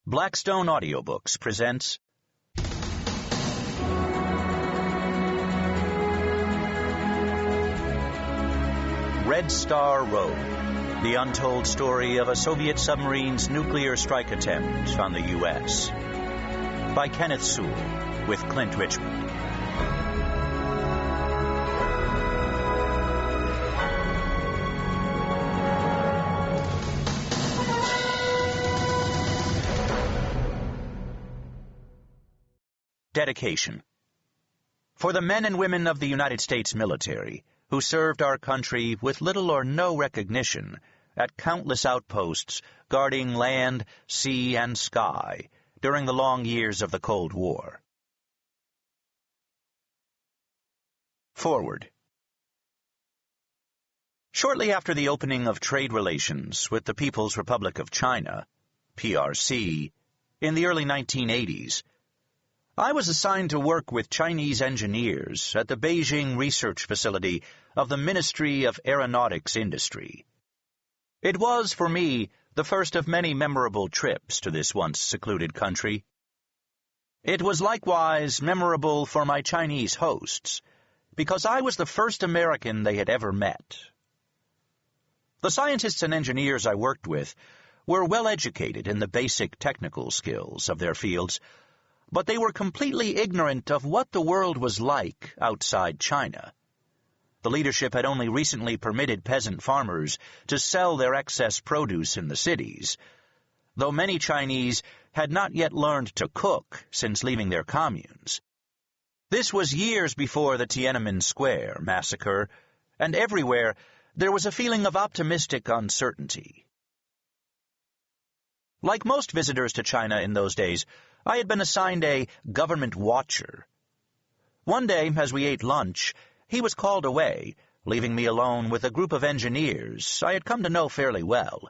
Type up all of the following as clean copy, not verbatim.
Blackstone Audiobooks presents Red Star Road, the untold story of a Soviet submarine's nuclear strike attempt on the U.S. By Kenneth Sewell, with Clint Richmond. Dedication. For the men and women of the United States military who served our country with little or no recognition at countless outposts guarding land, sea, and sky during the long years of the Cold War. Forward. Shortly after the opening of trade relations with the People's Republic of China, PRC, in the early 1980s, I was assigned to work with Chinese engineers at the Beijing research facility of the Ministry of Aeronautics Industry. It was, for me, the first of many memorable trips to this once secluded country. It was likewise memorable for my Chinese hosts, because I was the first American they had ever met. The scientists and engineers I worked with were well educated in the basic technical skills of their fields, but they were completely ignorant of what the world was like outside China. The leadership had only recently permitted peasant farmers to sell their excess produce in the cities, though many Chinese had not yet learned to cook since leaving their communes. This was years before the Tiananmen Square massacre, and everywhere there was a feeling of optimistic uncertainty. Like most visitors to China in those days, I had been assigned a government watcher. One day, as we ate lunch, he was called away, leaving me alone with a group of engineers I had come to know fairly well.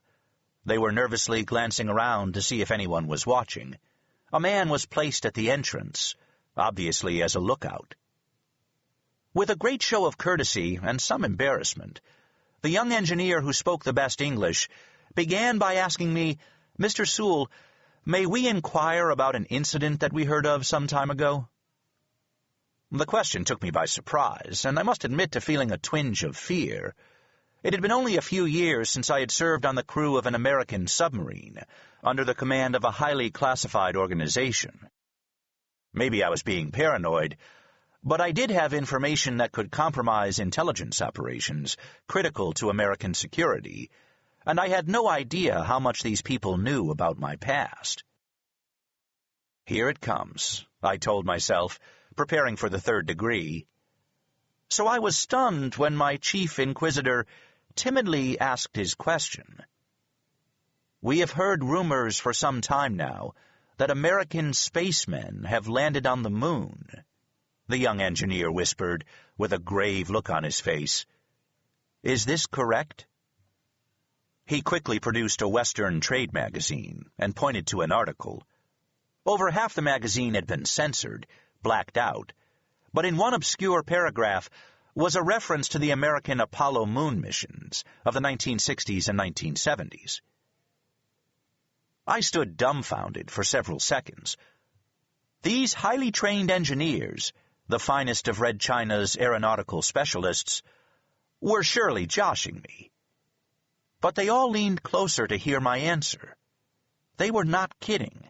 They were nervously glancing around to see if anyone was watching. A man was placed at the entrance, obviously as a lookout. With a great show of courtesy and some embarrassment, the young engineer who spoke the best English began by asking me, "Mr. Sewell, may we inquire about an incident that we heard of some time ago?" The question took me by surprise, and I must admit to feeling a twinge of fear. It had been only a few years since I had served on the crew of an American submarine, under the command of a highly classified organization. Maybe I was being paranoid, but I did have information that could compromise intelligence operations critical to American security, and I had no idea how much these people knew about my past. Here it comes, I told myself, preparing for the third degree. So I was stunned when my chief inquisitor timidly asked his question. "We have heard rumors for some time now that American spacemen have landed on the moon," the young engineer whispered, with a grave look on his face. "Is this correct?" He quickly produced a Western trade magazine and pointed to an article. Over half the magazine had been censored, blacked out, but in one obscure paragraph was a reference to the American Apollo moon missions of the 1960s and 1970s. I stood dumbfounded for several seconds. These highly trained engineers, the finest of Red China's aeronautical specialists, were surely joshing me. But they all leaned closer to hear my answer. They were not kidding.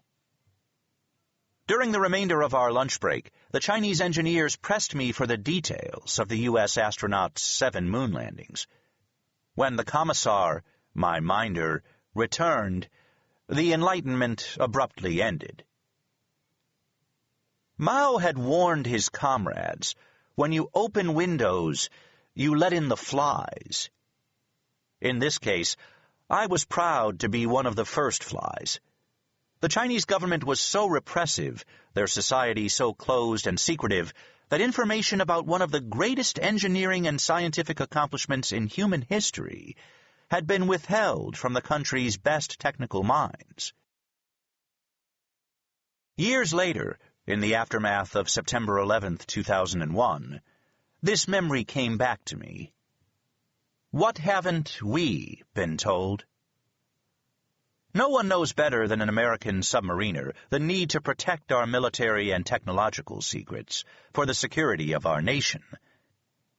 During the remainder of our lunch break, the Chinese engineers pressed me for the details of the U.S. astronauts' 7 moon landings. When the commissar, my minder, returned, the enlightenment abruptly ended. Mao had warned his comrades, "When you open windows, you let in the flies." In this case, I was proud to be one of the first flies. The Chinese government was so repressive, their society so closed and secretive, that information about one of the greatest engineering and scientific accomplishments in human history had been withheld from the country's best technical minds. Years later, in the aftermath of September 11th, 2001, this memory came back to me. What haven't we been told? No one knows better than an American submariner the need to protect our military and technological secrets for the security of our nation.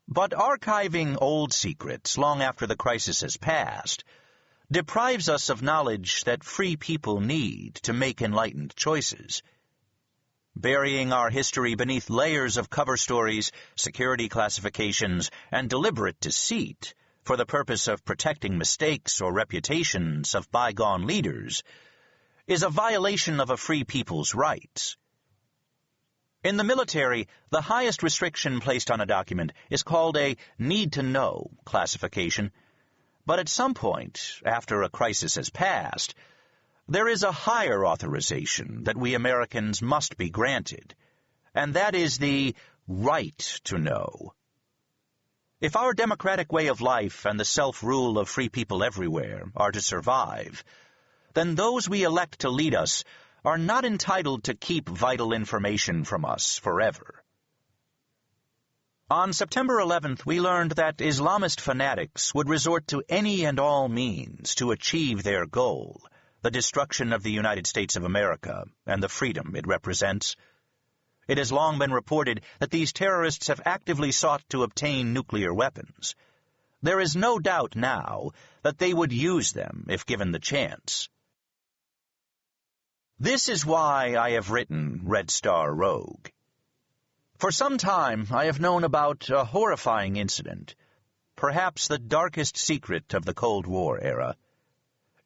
But archiving old secrets long after the crisis has passed deprives us of knowledge that free people need to make enlightened choices. Burying our history beneath layers of cover stories, security classifications, and deliberate deceit for the purpose of protecting mistakes or reputations of bygone leaders is a violation of a free people's rights. In the military, the highest restriction placed on a document is called a need-to-know classification, but at some point, after a crisis has passed, there is a higher authorization that we Americans must be granted, and that is the right to know. If our democratic way of life and the self-rule of free people everywhere are to survive, then those we elect to lead us are not entitled to keep vital information from us forever. On September 11th, we learned that Islamist fanatics would resort to any and all means to achieve their goal, the destruction of the United States of America and the freedom it represents. It has long been reported that these terrorists have actively sought to obtain nuclear weapons. There is no doubt now that they would use them if given the chance. This is why I have written Red Star Rogue. For some time, I have known about a horrifying incident, perhaps the darkest secret of the Cold War era.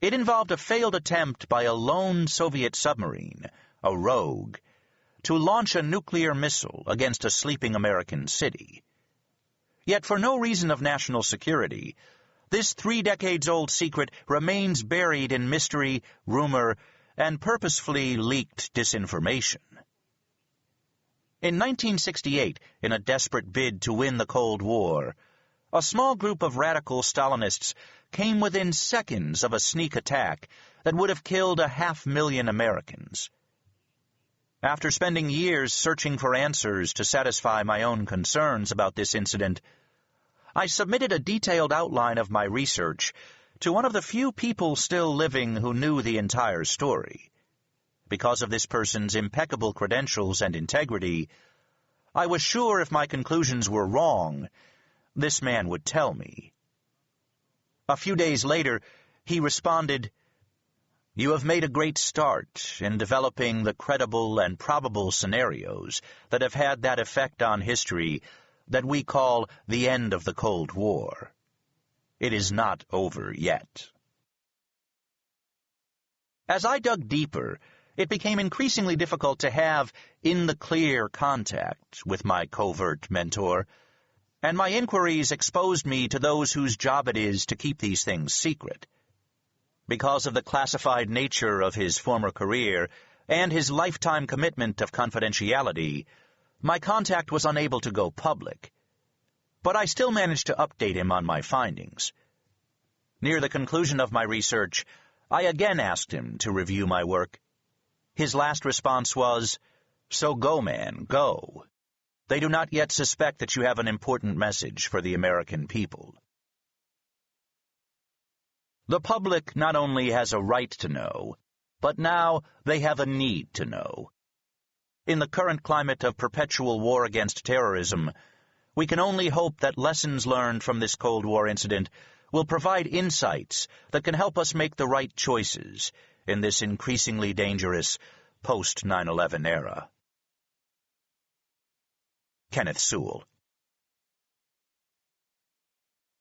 It involved a failed attempt by a lone Soviet submarine, a rogue, to launch a nuclear missile against a sleeping American city. Yet for no reason of national security, this 3 decades-old secret remains buried in mystery, rumor, and purposefully leaked disinformation. In 1968, in a desperate bid to win the Cold War, a small group of radical Stalinists came within seconds of a sneak attack that would have killed 500,000 Americans. After spending years searching for answers to satisfy my own concerns about this incident, I submitted a detailed outline of my research to one of the few people still living who knew the entire story. Because of this person's impeccable credentials and integrity, I was sure if my conclusions were wrong, this man would tell me. A few days later, he responded, "You have made a great start in developing the credible and probable scenarios that have had that effect on history that we call the end of the Cold War. It is not over yet." As I dug deeper, it became increasingly difficult to have in-the-clear contact with my covert mentor, and my inquiries exposed me to those whose job it is to keep these things secret. Because of the classified nature of his former career and his lifetime commitment of confidentiality, my contact was unable to go public. But I still managed to update him on my findings. Near the conclusion of my research, I again asked him to review my work. His last response was, "So go, man, go. They do not yet suspect that you have an important message for the American people." The public not only has a right to know, but now they have a need to know. In the current climate of perpetual war against terrorism, we can only hope that lessons learned from this Cold War incident will provide insights that can help us make the right choices in this increasingly dangerous post-9/11 era. Kenneth Sewell.